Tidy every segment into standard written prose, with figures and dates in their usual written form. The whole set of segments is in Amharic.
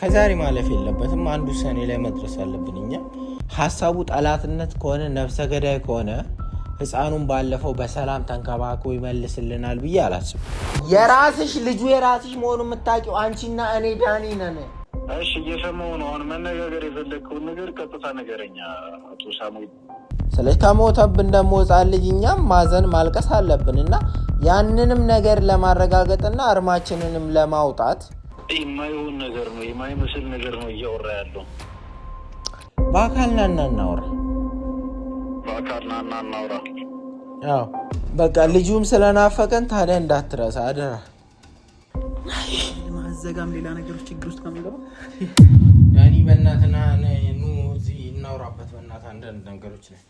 ከዛሬ ማለፍ የለበትም። አንዱ ሰኔ ላይ መድረስ አለብን። እኛ ሐሳቡ ጠላትነት ከሆነ ነፍሰ ገዳይ ከሆነ ህፃኑን ባለፈው በሰላም ተንከባክቦ ይመልስልናል ብዬ አላስብም። የራስሽ ልጁ የራስሽ መሆኑን የምታውቂው አንቺና እኔ ዳኒ ነን። እሺ እየሰማሁ ነው። አሁን መነጋገር የፈለግከውን ነገር ቀጥታ ነገረኛ አቶ ሳሙኤል። ስለዚህ ከሞተብን ደግሞ ህፃን ልጅ እኛም ማዘን ማልቀስ አለብንና ያንንም ነገር ለማረጋገጥና እርማችንንም ለማውጣት የማይሆን ነገር ነው የማይመስል ነገር ነው እያወራ ያለው። በአካል ና እናውራ። በአካል ና እናውራ። አዎ በቃ ልጁም ስለናፈቀን ታዲያ እንዳትረሳ አደራ። ማዘጋም ሌላ ነገሮች ችግር ውስጥ ከመገባ ዳኒ በእናትና ኑ እዚህ እናውራበት። በእናት አንዳንድ ነገሮች ላይ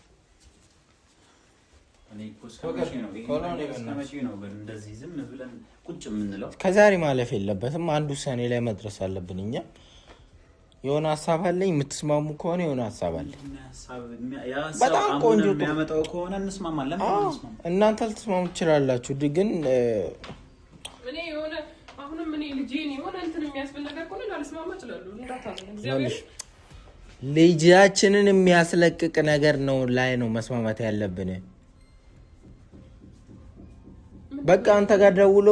እንደዚህ ዝም ብለን ቁጭ የምንለው ከዛሬ ማለፍ የለበትም። አንዱ ሰኔ ላይ መድረስ አለብን። እኛ የሆነ ሀሳብ አለኝ። የምትስማሙ ከሆነ የሆነ ሀሳብ አለ። በጣም ቆንጆ የሚያመጣው ከሆነ እንስማማለን። እናንተ ልትስማሙ ትችላላችሁ፣ ግን እኔ የሆነ አሁንም እኔ ልጄን የሆነ እንትን የሚያስብል ነገር ከሆነ ላልስማማ እችላለሁ። እንዳታዘን ልጃችንን የሚያስለቅቅ ነገር ነው ላይ ነው መስማማት ያለብን። በቃ አንተ ጋር ደውሎ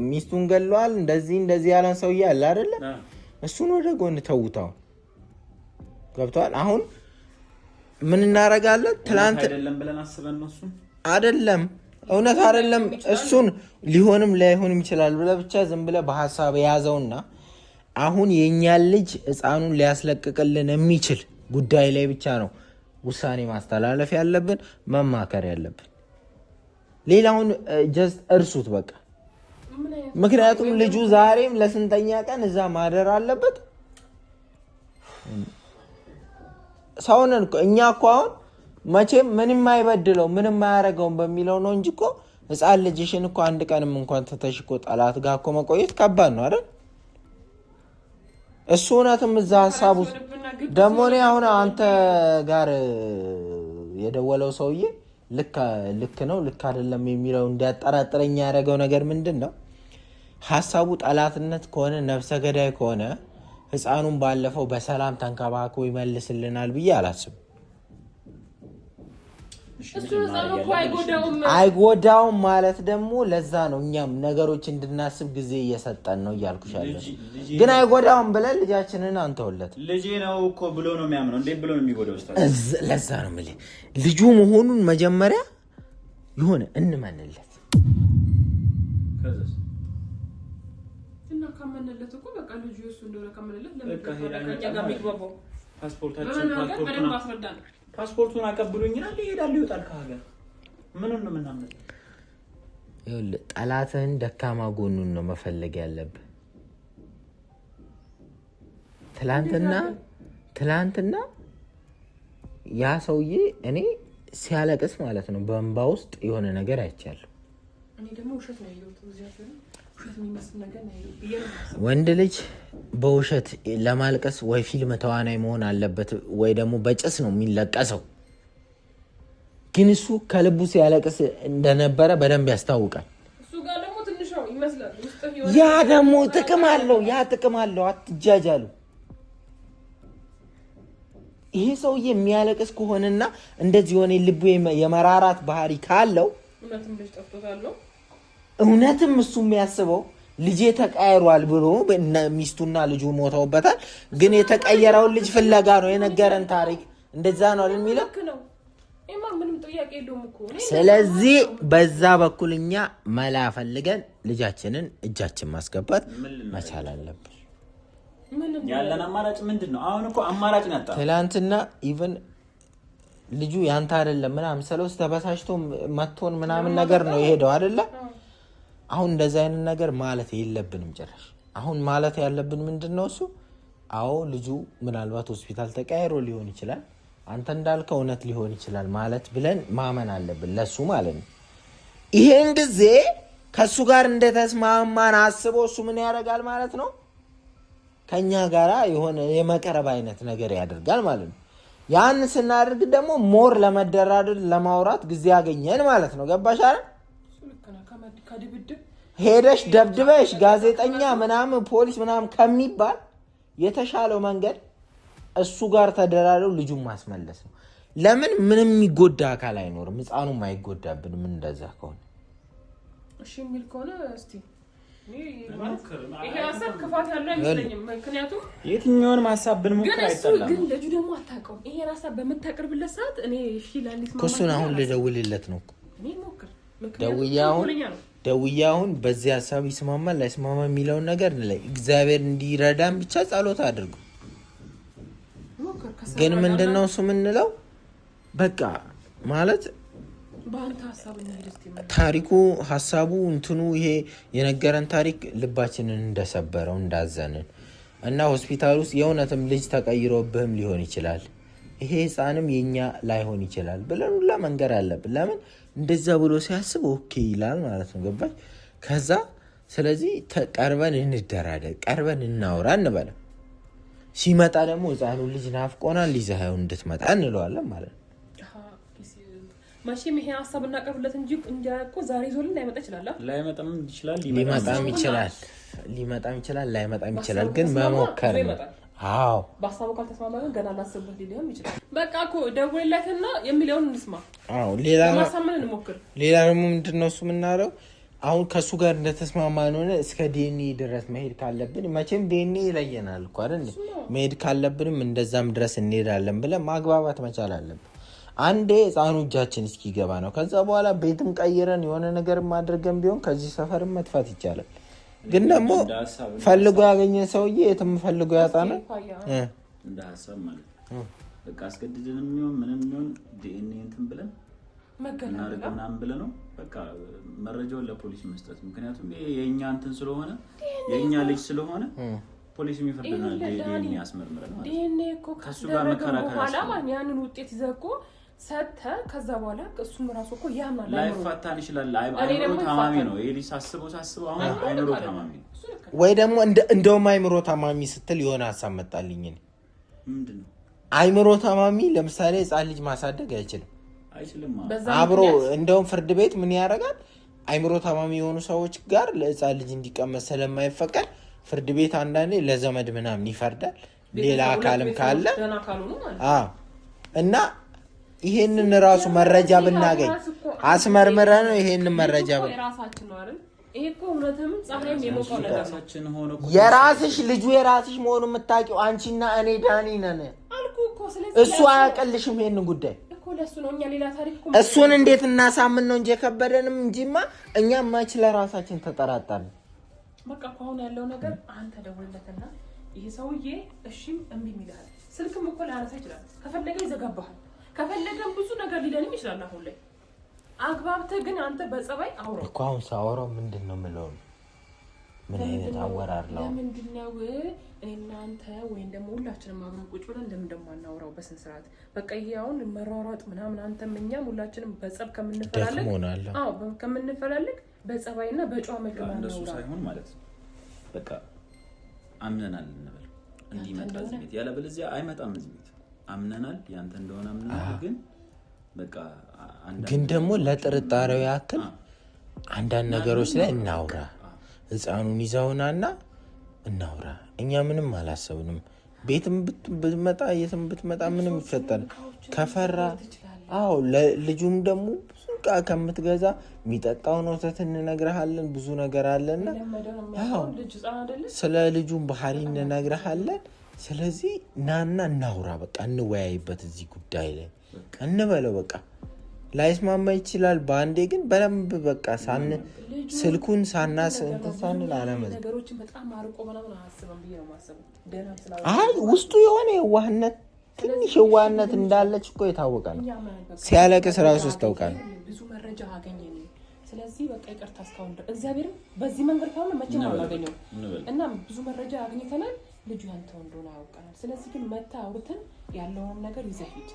ሚስቱን ገለዋል እንደዚህ ያለን ሰውዬ አለ አይደለ? እሱን ወደ ጎን ተውታው ገብቷል። አሁን ምን እናረጋለን? ትላንት አይደለም ብለን አስበን ነው። እሱን አይደለም እውነት አይደለም። እሱን ሊሆንም ላይሆንም ይችላል ብለህ ብቻ ዝም ብለህ በሐሳብ ያዘውና አሁን የኛን ልጅ ህፃኑን ሊያስለቅቅልን የሚችል ጉዳይ ላይ ብቻ ነው ውሳኔ ማስተላለፍ ያለብን፣ መማከር ያለብን። ሌላውን ጀስት እርሱት በቃ። ምክንያቱም ልጁ ዛሬም ለስንተኛ ቀን እዛ ማደር አለበት። ሰውነን እኛ እኮ አሁን መቼም ምንም አይበድለው ምንም አያረገውም በሚለው ነው እንጂ እኮ ህፃን ልጅሽን እኮ አንድ ቀንም እንኳን ተተሽ እኮ ጠላት ጋር እኮ መቆየት ከባድ ነው አይደል? እሱ እውነትም እዛ ሀሳብ ውስጥ ደግሞ እኔ አሁን አንተ ጋር የደወለው ሰውዬ ልክ ነው ልክ አይደለም የሚለው እንዲያጠራጥረኝ ያደረገው ነገር ምንድን ነው? ሀሳቡ ጠላትነት ከሆነ ነፍሰ ገዳይ ከሆነ ህፃኑን ባለፈው በሰላም ተንከባክቦ ይመልስልናል ብዬ አላስብም። አይጎዳውም ማለት ደግሞ ለዛ ነው እኛም ነገሮች እንድናስብ ጊዜ እየሰጠን ነው እያልኩሻለሁ። ግን አይጎዳውም ብለን ልጃችንን አንተውለት። ልጄ ነው እኮ ብሎ ነው የሚያምነው። እንዴት ብሎ ነው የሚጎዳው? ለዛ ነው የምልህ ልጁ መሆኑን መጀመሪያ የሆነ እንመንለት። እና ካመነለት እኮ በቃ ልጁ እሱ እንደሆነ ካመነለት ለምን ፓስፖርቱን አቀብሉኝና ይሄዳል ይወጣል ከሀገር። ምን ነው ምናምን ይኸውልህ ጠላትህን ደካማ ጎኑን ነው መፈለግ ያለብህ። ትላንትና ያ ሰውዬ እኔ ሲያለቅስ ማለት ነው በእንባ ውስጥ የሆነ ነገር አይቻለሁ። እኔ ደግሞ ውሸት ነው ያየሁት። ውሸት የሚመስል ነገር ነው ያየሁት። ወንድ ልጅ በውሸት ለማልቀስ ወይ ፊልም ተዋናይ መሆን አለበት ወይ ደግሞ በጭስ ነው የሚለቀሰው። ግን እሱ ከልቡ ሲያለቅስ እንደነበረ በደንብ ያስታውቃል። እሱ ጋር ደግሞ ትንሽ ነው ይመስላል። ያ ደግሞ ጥቅም አለው። አትጃጃሉ። ይሄ ሰውዬ የሚያለቅስ ከሆነና እንደዚህ ሆነ ልቡ የመራራት ባህሪ ካለው እውነትም እሱ የሚያስበው ልጄ ተቀየሯል ብሎ ሚስቱና ልጁ ሞተውበታል። ግን የተቀየረውን ልጅ ፍለጋ ነው የነገረን ታሪክ። እንደዛ ነው አይደል የሚለው? ስለዚህ በዛ በኩል እኛ መላ ፈልገን ልጃችንን እጃችን ማስገባት መቻል አለብን። ያለን አማራጭ ምንድነው? አሁን እኮ አማራጭ ነጣ። ትላንትና ኢቭን ልጁ ያንተ አይደለም ምናምን ሰለውስ ተበሳሽቶ መጥቶን ምናምን ነገር ነው የሄደው አይደለ? አሁን እንደዛ አይነት ነገር ማለት የለብንም ጭራሽ። አሁን ማለት ያለብን ምንድነው እሱ አዎ ልጁ ምናልባት ሆስፒታል ተቀያይሮ ሊሆን ይችላል፣ አንተ እንዳልከው እውነት ሊሆን ይችላል ማለት ብለን ማመን አለብን ለሱ ማለት ነው። ይሄን ጊዜ ከሱ ጋር እንደተስማማን አስቦ እሱ ምን ያደርጋል ማለት ነው? ከኛ ጋራ የሆነ የመቀረብ አይነት ነገር ያደርጋል ማለት ነው። ያን ስናደርግ ደግሞ ሞር ለመደራደር ለማውራት ጊዜ ያገኘን ማለት ነው። ገባሽ አይደል? ሄደሽ ደብድበሽ ጋዜጠኛ ምናምን ፖሊስ ምናምን ከሚባል የተሻለው መንገድ እሱ ጋር ተደራደው ልጁን ማስመለስ ነው። ለምን ምንም የሚጎዳ አካል አይኖርም። ህፃኑም አይጎዳብንም እንደዛ ከሆነ እሺ የሚል ከሆነ እስቲ ይሄ ሀሳብ ክፋት ያለው አይመስለኝም። ምክንያቱም የትኛውንም ሀሳብ ብንሞክር አይጠላም። ግን ልጁ ደግሞ አታውቀውም። ይሄ ሀሳብ በምታቀርብለት ሰዓት እኔ እሺ ላሊስ ማለት እሱን አሁን ልደውልለት ነው እኔ ሞክር ደውዬ አሁን በዚህ ሀሳብ ይስማማል ላይስማማ የሚለውን ነገር ላይ እግዚአብሔር እንዲረዳን ብቻ ጸሎት አድርጉ። ግን ምንድነው እሱ የምንለው በቃ ማለት ታሪኩ ሀሳቡ እንትኑ ይሄ የነገረን ታሪክ ልባችንን እንደሰበረው እንዳዘንን እና ሆስፒታል ውስጥ የእውነትም ልጅ ተቀይሮብህም ሊሆን ይችላል ይሄ ህፃንም የኛ ላይሆን ይችላል ብለን ሁላ መንገር አለብን። ለምን እንደዛ ብሎ ሲያስብ ኦኬ ይላል ማለት ነው። ገባሽ? ከዛ ስለዚህ ቀርበን እንደራደር ቀርበን እናውራ እንበለ ሲመጣ ደግሞ ህፃኑ ልጅ ናፍቆናል ይዘኸው እንድትመጣ እንለዋለን ማለት ነው። ማሽም ይሄ ሀሳብ እናቀርብለት እንጂ እኮ ዛሬ ዞልን ላይመጣ ይችላል ላይመጣም ይችላል ሊመጣም ይችላል ላይመጣም ይችላል። ግን መሞከር ነው። አዎ በሀሳቡ ካልተስማማን ገና ላስብበት ሊሆን ይችላል። በቃ እኮ ደውልለትና የሚለውን እንስማ። አዎ ማሳመን እንሞክር። ሌላ ደግሞ ምንድነው እሱ የምናረው አሁን ከሱ ጋር እንደተስማማን ሆነ እስከ ዲኤንኤ ድረስ መሄድ ካለብን መቼም ዲኤንኤ ይለየናል እኮ አይደል? መሄድ ካለብንም እንደዛም ድረስ እንሄዳለን ብለን ማግባባት መቻል አለብን። አንዴ ህፃኑ እጃችን እስኪገባ ነው። ከዛ በኋላ ቤትም ቀይረን የሆነ ነገር ማድረግም ቢሆን ከዚህ ሰፈርም መጥፋት ይቻላል። ግን ደግሞ ፈልጎ ያገኘ ሰውዬ የትም ፈልጎ ያጣና እንደ ሀሳብ ማለት በቃ አስገድደንም ይሁን ምንም ይሁን ዲኤንኤ እንትን ብለን መገናኘት ብለን ነው በቃ መረጃውን ለፖሊስ መስጠት። ምክንያቱም የኛ እንትን ስለሆነ የኛ ልጅ ስለሆነ ፖሊስ የሚፈርደናል ዲኤንኤ ያስመርምረን ማለት ዲኤንኤ እኮ ከሱ ጋር መከራከር አላማን ያንን ውጤት ይዘቆ ሰተ ከዛ በኋላ እሱም ራሱ እኮ ያማል ላይፋታን ይችላል። አይምሮ ታማሚ ነው ይሄ ልጅ ሳስበው አሁን አይምሮ ታማሚ ወይ ደግሞ እንደውም አይምሮ ታማሚ ስትል የሆነ ሀሳብ መጣልኝ። ምንድነው አይምሮ ታማሚ ለምሳሌ ህፃን ልጅ ማሳደግ አይችልም አብሮ እንደውም ፍርድ ቤት ምን ያደርጋል አይምሮ ታማሚ የሆኑ ሰዎች ጋር ለህፃን ልጅ እንዲቀመጥ ስለማይፈቀድ ፍርድ ቤት አንዳንዴ ለዘመድ ምናምን ይፈርዳል። ሌላ አካልም ካለ እና ይሄንን ራሱ መረጃ ብናገኝ አስመርምረን ነው ይሄንን መረጃ ራሳችን ነው አይደል? ይሄ እኮ እውነትም ፀሐይም የሞቀው ነገራችን ሆኖ የራስሽ ልጁ የራስሽ መሆኑን የምታውቂው አንቺና እኔ ዳኒ ነን አልኩ እኮ። ስለዚህ እሱ አያቀልሽም ይሄንን ጉዳይ እኮ ለሱ ነው እኛ ሌላ ታሪክ እኮ እሱን እንዴት እናሳምን ነው እንጂ ከበደንም እንጂማ እኛም ማች ለራሳችን ተጠራጣን። በቃ እኮ አሁን ያለው ነገር አንተ ደውልለትና ይሄ ሰውዬ እሺም እምቢ ይላል። ስልክም እኮ ላነሳ ይችላል። ከፈለገ ይዘጋባሃል። ከፈለገም ብዙ ነገር ሊለንም ይችላል። አሁን ላይ አግባብተህ ግን አንተ በጸባይ አውራው እኮ አሁን ሳወራው ምንድነው የምለው ምን አይነት አወራር ነው? ለምንድነው እኔና አንተ ወይን ደግሞ ሁላችንም አብረን ቁጭ ብለን እንደማናወራው በስነ ስርዓት በቃ ይሄ አሁን መሯሯጥ ምናምን አንተም እኛም ሁላችንም በጸብ ከምንፈላለግ በጸባይና በጨዋ መልኩ እንደሱ ሳይሆን ማለት በቃ አምነናል እንበል እንዲመጣ እዚህ ቤት ያለ በለዚያ አይመጣም እዚህ ቤት አምነናል ያንተ እንደሆነ አምነናል። ግን በቃ ግን ደግሞ ለጥርጣሬው ያክል አንዳንድ ነገሮች ላይ እናውራ። ህፃኑን ይዘውናና እናውራ። እኛ ምንም አላሰብንም። ቤትም ብትመጣ የትም ብትመጣ ምንም ይፈጠር ከፈራ ለልጁም ደግሞ ብዙ ዕቃ ከምትገዛ የሚጠጣውን ወተት እንነግርሃለን። ብዙ ነገር አለና ስለ ልጁም ባህሪ እንነግርሃለን። ስለዚህ ናና እናውራ። በቃ እንወያይበት እዚህ ጉዳይ ላይ እንበለው። በቃ ላይስማማ ይችላል በአንዴ ግን በደንብ በቃ ስልኩን ሳንል አለመዝ ነገሮችን በጣም አርቆ ምናምን አስበን ብዬ ነው ማሰብ። አይ ውስጡ የሆነ የዋህነት ትንሽ የዋህነት እንዳለች እኮ የታወቀ ነው። ሲያለቅስ ራሱ ታውቃለህ። ብዙ መረጃ አገኘን። ስለዚህ በቃ ይቅርታ እስካሁን እግዚአብሔር በዚህ መንገድ ካለ መቼም አላገኘው እና ብዙ መረጃ አግኝተናል። ልጁ ያንተው እንደሆነ አውቀናል። ስለዚህ ግን መታ አውርተን ያለውን ነገር ይዘህ ሂድ።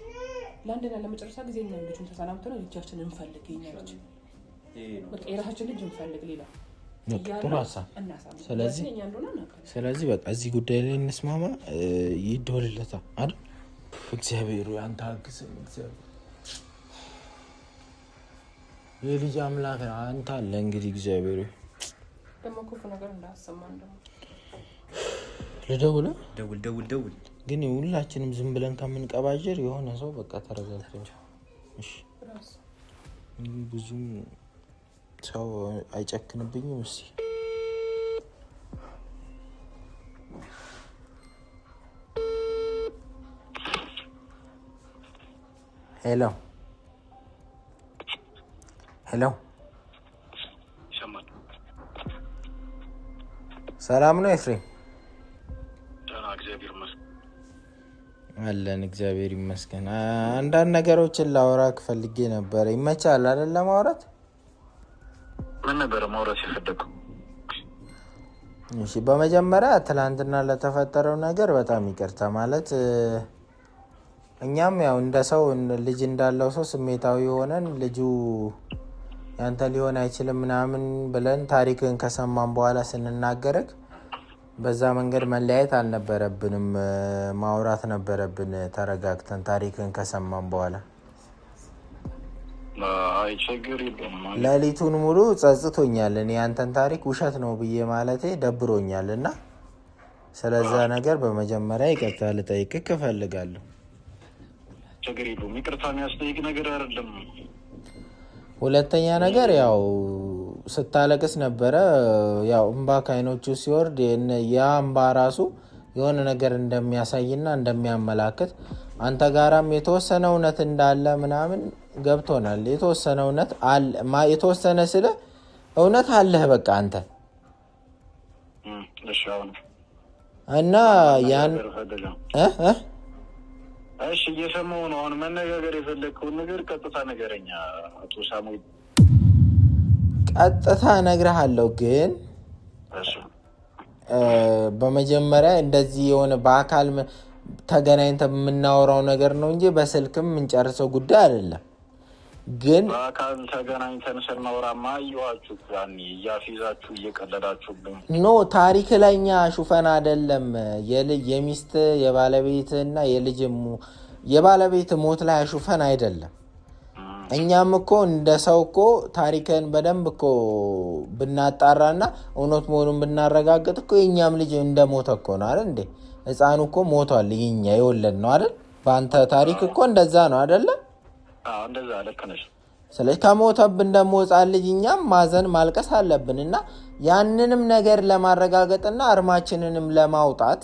ለአንድና ለመጨረሻ ጊዜ እኛ ልጁን ተሰናምተን ልጃችንን እንፈልግ። የኛ ልጅ በቃ የራሳችን ልጅ እንፈልግ። ሌላ ጥሩ ሀሳብ። ስለዚህ በቃ እዚህ ጉዳይ ላይ እንስማማ። ይደወልለታል አይደል? እግዚአብሔር አንተ አግዘን። እግዚአብሔር የልጅ አምላክ አንተ አለ እንግዲህ እግዚአብሔር ደግሞ ክፉ ነገር እንዳያሰማን ደግሞ ልደውል ደውል ግን ሁላችንም ዝም ብለን ከምንቀባጀር የሆነ ሰው በቃ ተረጋግቶ እሺ ብዙም ሰው አይጨክንብኝም እስኪ ሄሎ ሰላም ነው ኤፍሬም አለን እግዚአብሔር ይመስገን አንዳንድ ነገሮችን ላወራክ ፈልጌ ነበር ይመቻል አይደል ለማውራት ምን ነበር ማውራት የፈለከው እሺ በመጀመሪያ ትላንትና ለተፈጠረው ነገር በጣም ይቅርታ ማለት እኛም ያው እንደ ሰው ልጅ እንዳለው ሰው ስሜታዊ ሆነን ልጁ ያንተ ሊሆን አይችልም ምናምን ብለን ታሪክን ከሰማን በኋላ ስንናገርክ በዛ መንገድ መለያየት አልነበረብንም ማውራት ነበረብን ተረጋግተን ታሪክን ከሰማን በኋላ አይ ችግር የለም ሌሊቱን ሙሉ ጸጽቶኛል እኔ ያንተን ታሪክ ውሸት ነው ብዬ ማለቴ ደብሮኛልና ስለዛ ነገር በመጀመሪያ ይቅርታ ልጠይቅህ እፈልጋለሁ ችግር የለም ይቅርታ የሚያስጠይቅ ነገር አይደለም ሁለተኛ ነገር ያው ስታለቅስ ነበረ ያው እንባ ከዓይኖቹ ሲወርድ ያ እንባ ራሱ የሆነ ነገር እንደሚያሳይና እንደሚያመላክት አንተ ጋራም የተወሰነ እውነት እንዳለ ምናምን ገብቶናል የተወሰነ እውነት አለ የተወሰነ ስለ እውነት አለህ በቃ አንተ እና ያን እሺ እየሰማሁ ነው አሁን መነጋገር የፈለግከውን ነገር ቀጥታ ነገረኛ አቶ ሳሙኤል ቀጥታ እነግርሃለሁ ግን በመጀመሪያ እንደዚህ የሆነ በአካል ተገናኝተን የምናወራው ነገር ነው እንጂ በስልክም የምንጨርሰው ጉዳይ አይደለም ግን በአካል ተገናኝተን ስናወራማ አየኋችሁ ያኔ እያፊዛችሁ እየቀለዳችሁብኝ ኖ ታሪክ ላይኛ ሹፈን አይደለም የሚስት የባለቤትና የባለቤት ሞት ላይ ሹፈን አይደለም እኛም እኮ እንደ ሰው እኮ ታሪክን በደንብ እኮ ብናጣራና እውነት መሆኑን ብናረጋግጥ እኮ የኛም ልጅ እንደሞተ እኮ ነው አይደል እንዴ ህፃኑ እኮ ሞቷል ይኛ የወለድ ነው አይደል በአንተ ታሪክ እኮ እንደዛ ነው አይደል እንደዛ ልክ ነሽ ስለዚህ ከሞተብን ደግሞ ህፃን ልጅ እኛም ማዘን ማልቀስ አለብንና ያንንም ነገር ለማረጋገጥና አርማችንንም ለማውጣት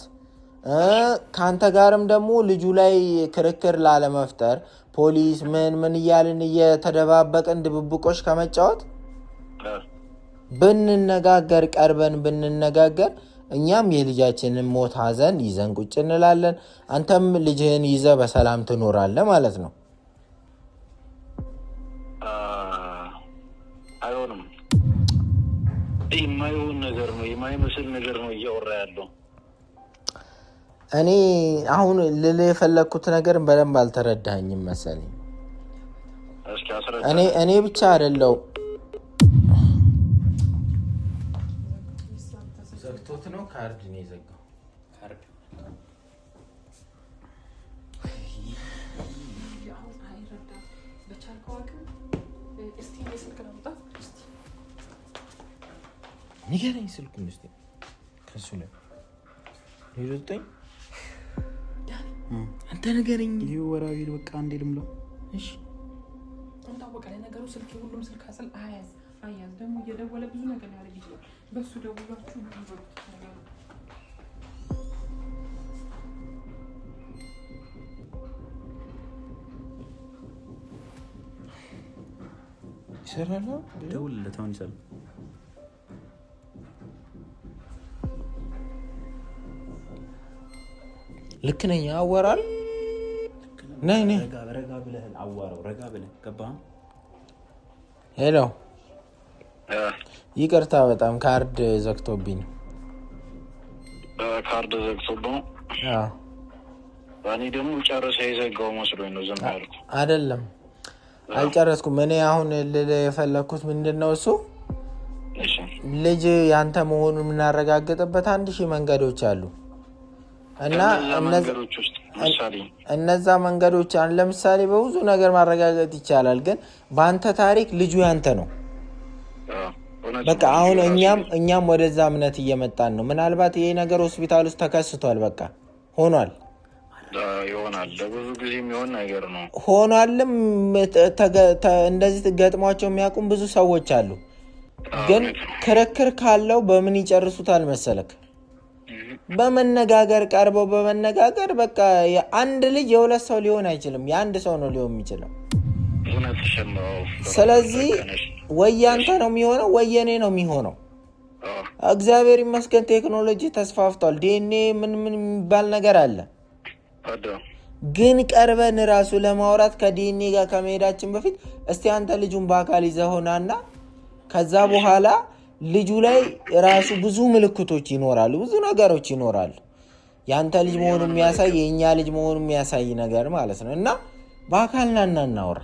ካንተ ጋርም ደግሞ ልጁ ላይ ክርክር ላለመፍጠር ፖሊስ ምን እያልን እየተደባበቀን ድብብቆሽ ከመጫወት ብንነጋገር ቀርበን ብንነጋገር እኛም የልጃችንን ሞት ሀዘን ይዘን ቁጭ እንላለን አንተም ልጅህን ይዘህ በሰላም ትኖራለህ ማለት ነው አይሆንም የማይሆን ነገር ነው የማይመስል ነገር ነው እያወራ ያለው እኔ አሁን ልል የፈለኩት ነገር በደንብ አልተረዳኸኝም መሰለኝ እስኪ አስረዳ እኔ ብቻ አይደለው ዘግቶት ነው ካርድ ነው የዘጋው ካርድ ያው አይረዳ በቻልከው አቅም እስቲ ስልክ አምጣ እስቲ ንገረኝ ስልኩን እስቲ ከሱ ላይ ይዘጠኝ አንተ ንገረኝ ይሄ ወራዊ በቃ አንዴ ልምለው እሺ እንታወቀ ለነገሩ ስልክ ሁሉም ስልክ አሰል አያዝ ደግሞ እየደወለ ብዙ ነገር ያደርግ ይችላል በሱ ደውላችሁ ብዙ ነገር ይሰራል ደውልለት አሁን ይሰራል ልክ ነኝ አወራል ነይ ረጋ ብለህ አዋራው ረጋ ብለህ ገባ ሄሎ ይቅርታ በጣም ካርድ ዘግቶብኝ ካርድ ዘግቶብኝ አዎ ባኒ ደግሞ ጨርሰህ የዘጋው መስሎኝ ነው ዝም ያልኩ አይደለም አልጨረስኩም እኔ አሁን የፈለኩት ምንድነው እሱ ልጅ ያንተ መሆኑን የምናረጋግጥበት 1000 መንገዶች አሉ እና እነዛ መንገዶች ለምሳሌ በብዙ ነገር ማረጋገጥ ይቻላል ግን በአንተ ታሪክ ልጁ ያንተ ነው በቃ አሁን እኛም ወደዛ እምነት እየመጣን ነው። ምናልባት ይሄ ነገር ሆስፒታል ውስጥ ተከስቷል፣ በቃ ሆኗል ይሆናል። ለብዙ ጊዜ የሚሆን ነገር ነው። ሆኗልም እንደዚህ ገጥሟቸው የሚያውቁም ብዙ ሰዎች አሉ። ግን ክርክር ካለው በምን ይጨርሱታል መሰለክ? በመነጋገር ቀርበው በመነጋገር በቃ አንድ ልጅ የሁለት ሰው ሊሆን አይችልም፣ የአንድ ሰው ነው ሊሆን የሚችለው። ስለዚህ ወያንተ ነው የሚሆነው ወየኔ ነው የሚሆነው። እግዚአብሔር ይመስገን ቴክኖሎጂ ተስፋፍቷል። ዲኤንኤ ምን የሚባል ነገር አለ። ግን ቀርበን ራሱ ለማውራት ከዲኤንኤ ጋር ከመሄዳችን በፊት እስቲ አንተ ልጁን በአካል ይዘሆናና ከዛ በኋላ ልጁ ላይ ራሱ ብዙ ምልክቶች ይኖራሉ፣ ብዙ ነገሮች ይኖራሉ። ያንተ ልጅ መሆኑ የሚያሳይ የኛ ልጅ መሆኑ የሚያሳይ ነገር ማለት ነው። እና በአካል ናና እናውራ።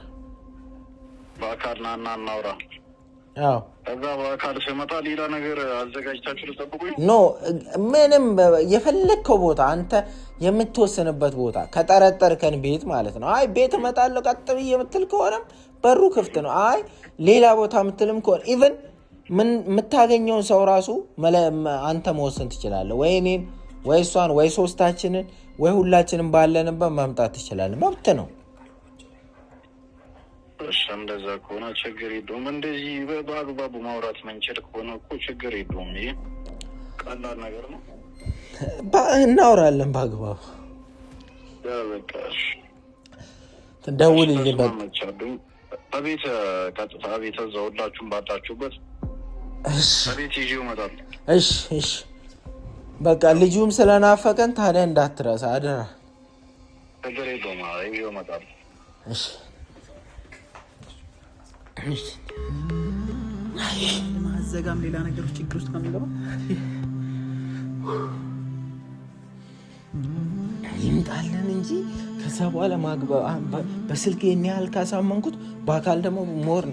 አዎ ከዛ በአካል ሲመጣ ሌላ ነገር አዘጋጅታችሁ ልጠብቁኝ? ኖ ምንም የፈለግከው ቦታ አንተ የምትወስንበት ቦታ ከጠረጠርከን ቤት ማለት ነው። አይ ቤት እመጣለሁ ቀጥ ብዬ የምትል ከሆነም በሩ ክፍት ነው። አይ ሌላ ቦታ የምትልም ከሆነ ኢቨን የምታገኘውን ሰው ራሱ አንተ መወሰን ትችላለህ። ወይ እኔን ወይ እሷን ወይ ሶስታችንን ወይ ሁላችንም ባለንበት መምጣት ትችላለህ። መብት ነው። እንደዛ ከሆነ ችግር የለውም። እንደዚህ በአግባቡ ማውራት መንችል ከሆነ እኮ ችግር የለውም። ይሄ ቀላል ነገር ነው። እናወራለን በአግባቡ። ደውልልኝ። በቤት ቀጥታ ቤት እዛው ሁላችሁም ባጣችሁበት በቤት ይዤው እመጣለሁ። እሺ በቃ ልጁም ስለናፈቀን ታዲያ እንዳትረሳ አደራ። ችግር የለውም ይዤው እመጣለሁ። እሺ ማዘጋም ሌላ ነገሮች ችግር ውስጥ ከሚገባ ይምጣልን እንጂ ከዛ በኋላ በስልክ ይህን ያህል ካሳመንኩት በአካል ደግሞ ሞር